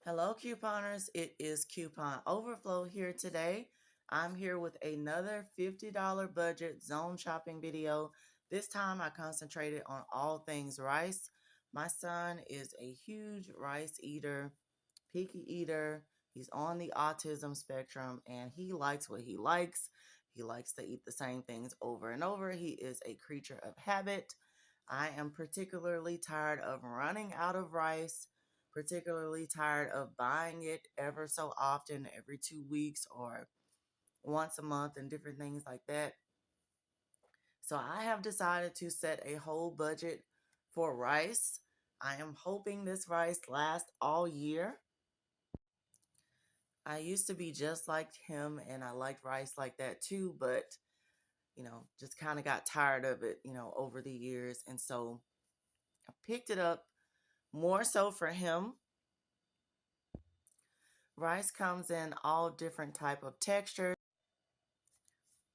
Hello, couponers. It is Coupon Overflow here today. I'm here with another $50 budget zone shopping video. This time I concentrated on all things rice. My son is a huge rice eater, picky eater. He's on the autism spectrum and he likes what he likes. He likes to eat the same things over and over. He is a creature of habit. I am particularly tired of running out of rice, particularly tired of buying it ever so often, every 2 weeks or once a month, and different things like that. So I have decided to set a whole budget for rice. I am hoping this rice lasts all year. I used to be just like him and I liked rice like that too, but just kind of got tired of it, over the years. And so I picked it up more so for him. Rice comes in all different type of textures.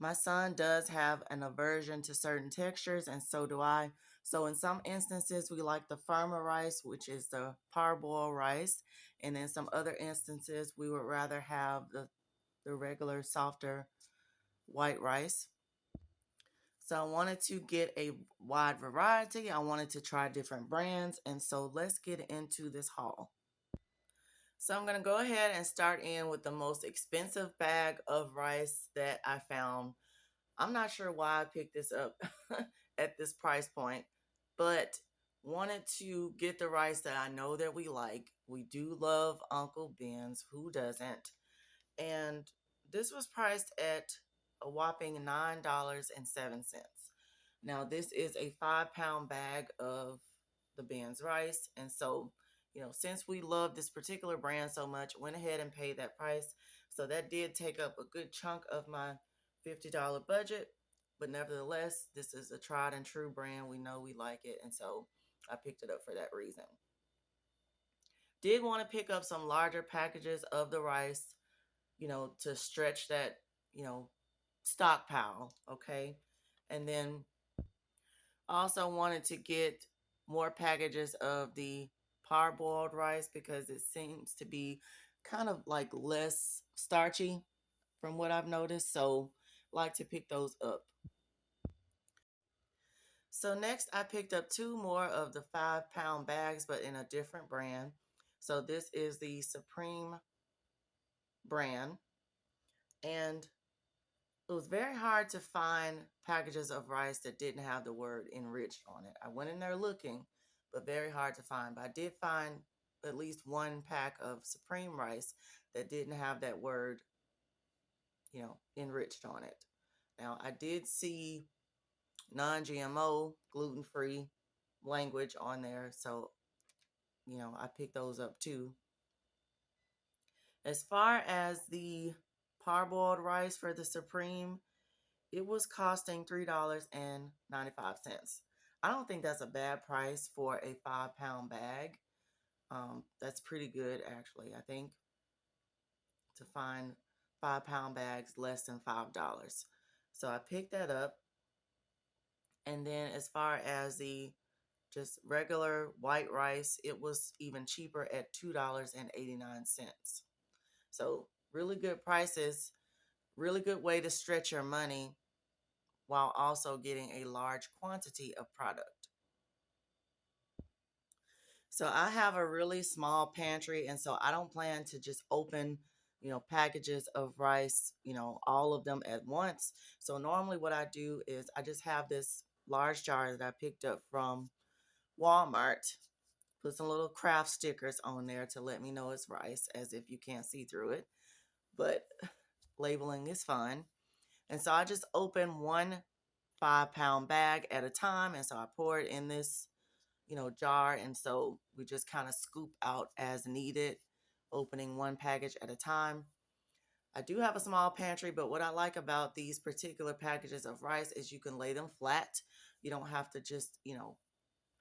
My son does have an aversion to certain textures, and so do I. So in some instances, we like the firmer rice, which is the parboiled rice. And in some other instances, we would rather have the regular, softer white rice. So I wanted to get a wide variety. I wanted to try different brands. And so let's get into this haul. So I'm going to go ahead and start in with the most expensive bag of rice that I found. I'm not sure why I picked this up at this price point, but wanted to get the rice that I know that we like. We do love Uncle Ben's. Who doesn't? And this was priced at a whopping $9.07. Now, this is a 5 pound bag of the Ben's rice. And so, since we love this particular brand so much, went ahead and paid that price. So that did take up a good chunk of my $50 budget. But nevertheless, this is a tried and true brand. We know we like it. And so I picked it up for that reason. Did want to pick up some larger packages of the rice, to stretch that, you know, stockpile. Okay. And then also wanted to get more packages of the parboiled rice because it seems to be kind of like less starchy from what I've noticed. So like to pick those up. So next I picked up two more of the 5 pound bags, but in a different brand. So this is the Supreme brand. And it was very hard to find packages of rice that didn't have the word enriched on it. I went in there looking, but very hard to find. But I did find at least one pack of Supreme rice that didn't have that word, enriched on it. Now, I did see non-GMO, gluten-free language on there. So, I picked those up too. As far as the parboiled rice for the Supreme, it was costing $3.95. I don't think that's a bad price for a 5 pound bag. That's pretty good, actually. I think to find 5 pound bags less than $5. So I picked that up. And then as far as the just regular white rice, it was even cheaper at $2.89. So really good prices, really good way to stretch your money while also getting a large quantity of product. So I have a really small pantry, and so I don't plan to just open, packages of rice, all of them at once. So normally what I do is I just have this large jar that I picked up from Walmart, put some little craft stickers on there to let me know it's rice, as if you can't see through it, but labeling is fun. And so I just open one 5 pound bag at a time. And so I pour it in this, jar. And so we just kind of scoop out as needed, opening one package at a time. I do have a small pantry, but what I like about these particular packages of rice is you can lay them flat. You don't have to just,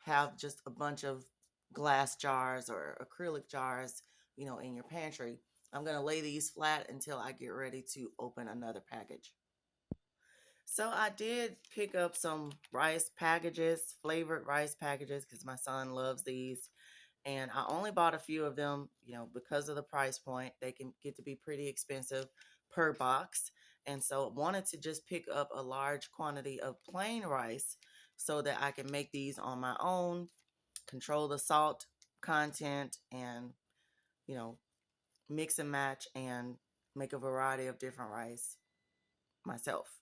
have just a bunch of glass jars or acrylic jars, in your pantry. I'm going to lay these flat until I get ready to open another package. So I did pick up some rice packages, flavored rice packages, because my son loves these. And I only bought a few of them, because of the price point. They can get to be pretty expensive per box. And so I wanted to just pick up a large quantity of plain rice so that I can make these on my own, control the salt content, and, you know, mix and match and make a variety of different rice myself.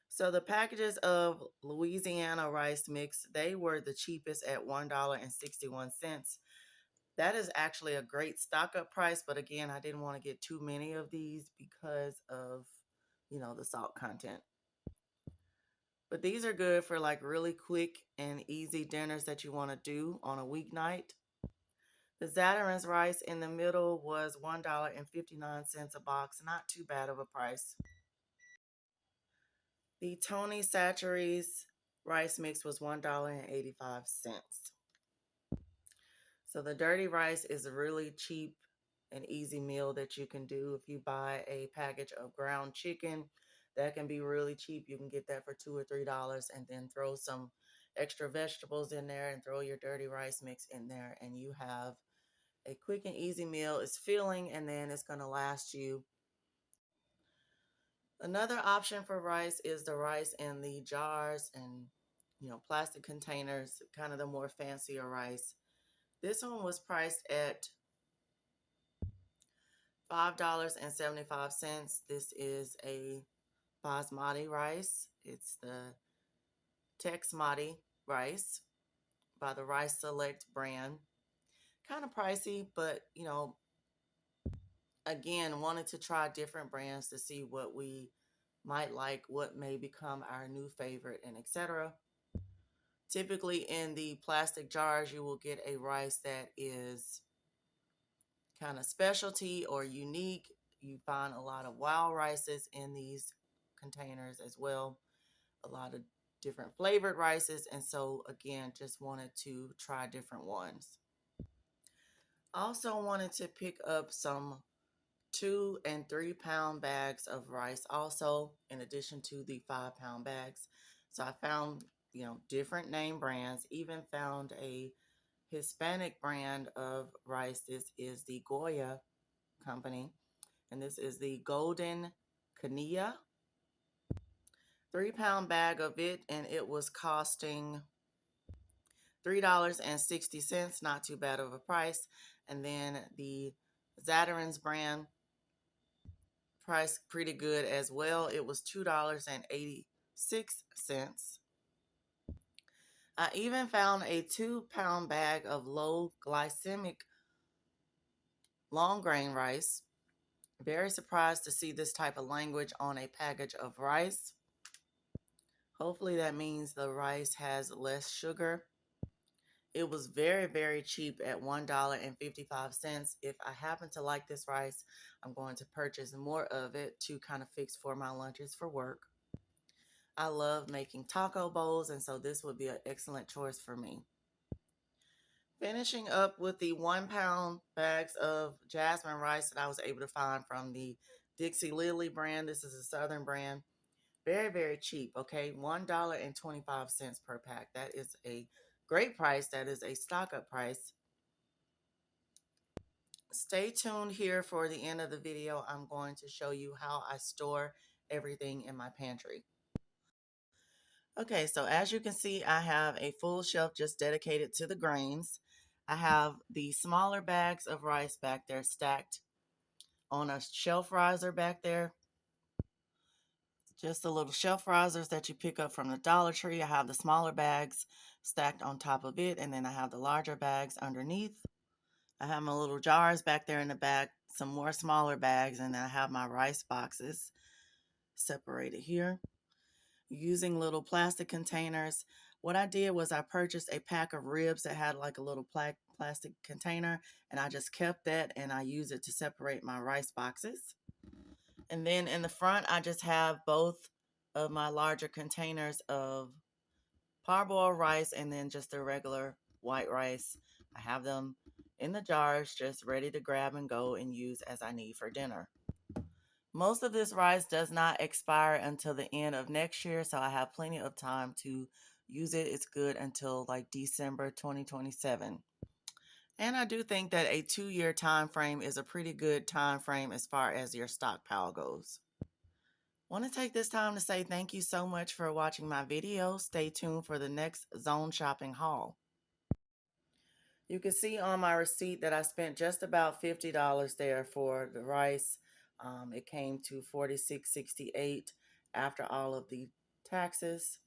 So the packages of Louisiana rice mix, they were the cheapest at $1.61. That is actually a great stock up price, but again, I didn't want to get too many of these because of, the salt content. But these are good for like really quick and easy dinners that you want to do on a weeknight. The Zatarain's rice in the middle was $1.59 a box, not too bad of a price. The Tony Chachere's rice mix was $1.85. So the dirty rice is a really cheap and easy meal that you can do. If you buy a package of ground chicken, that can be really cheap. You can get that for $2 or $3 and then throw some extra vegetables in there and throw your dirty rice mix in there, and you have a quick and easy meal. It's filling, and then it's going to last you. Another option for rice is the rice in the jars and plastic containers, kind of the more fancier rice. This one was priced at $5.75. This is a basmati rice. It's the Texmati rice by the Rice Select brand. Kind of pricey, but again, wanted to try different brands to see what we might like, what may become our new favorite, and etc. Typically in the plastic jars, you will get a rice that is kind of specialty or unique. You find a lot of wild rices in these containers as well, a lot of different flavored rices. And so, again, just wanted to try different ones. Also wanted to pick up some 2 and 3 pound bags of rice, also in addition to the 5 pound bags. So I found, different name brands, even found a Hispanic brand of rice. This is the Goya company, and this is the Golden Canilla. 3 pound bag of it, and it was costing $3.60. Not too bad of a price. And then the Zatarain's brand, price pretty good as well. It was $2.86. I even found a 2 pound bag of low glycemic long grain rice. Very surprised to see this type of language on a package of rice. Hopefully that means the rice has less sugar. It was very, very cheap at $1.55. If I happen to like this rice, I'm going to purchase more of it to kind of fix for my lunches for work. I love making taco bowls, and so this would be an excellent choice for me. Finishing up with the 1 pound bags of jasmine rice that I was able to find from the Dixie Lily brand. This is a Southern brand. Very, very cheap, okay? $1.25 per pack. That is a great price. That is a stock up price. Stay tuned here for the end of the video. I'm going to show you how I store everything in my pantry. Okay, so as you can see, I have a full shelf just dedicated to the grains. I have the smaller bags of rice back there stacked on a shelf riser back there. Just the little shelf risers that you pick up from the Dollar Tree. I have the smaller bags stacked on top of it, and then I have the larger bags underneath. I have my little jars back there in the back, some more smaller bags, and then I have my rice boxes separated here. Using little plastic containers. What I did was I purchased a pack of ribs that had like a little plastic container, and I just kept that and I use it to separate my rice boxes. And then in the front, I just have both of my larger containers of parboiled rice and then just the regular white rice. I have them in the jars just ready to grab and go and use as I need for dinner. Most of this rice does not expire until the end of next year, so I have plenty of time to use it. It's good until like December 2027. And I do think that a 2-year time frame is a pretty good time frame as far as your stockpile goes. Want to take this time to say thank you so much for watching my video. Stay tuned for the next zone shopping haul. You can see on my receipt that I spent just about $50 there for the rice. It came to $46.68 after all of the taxes.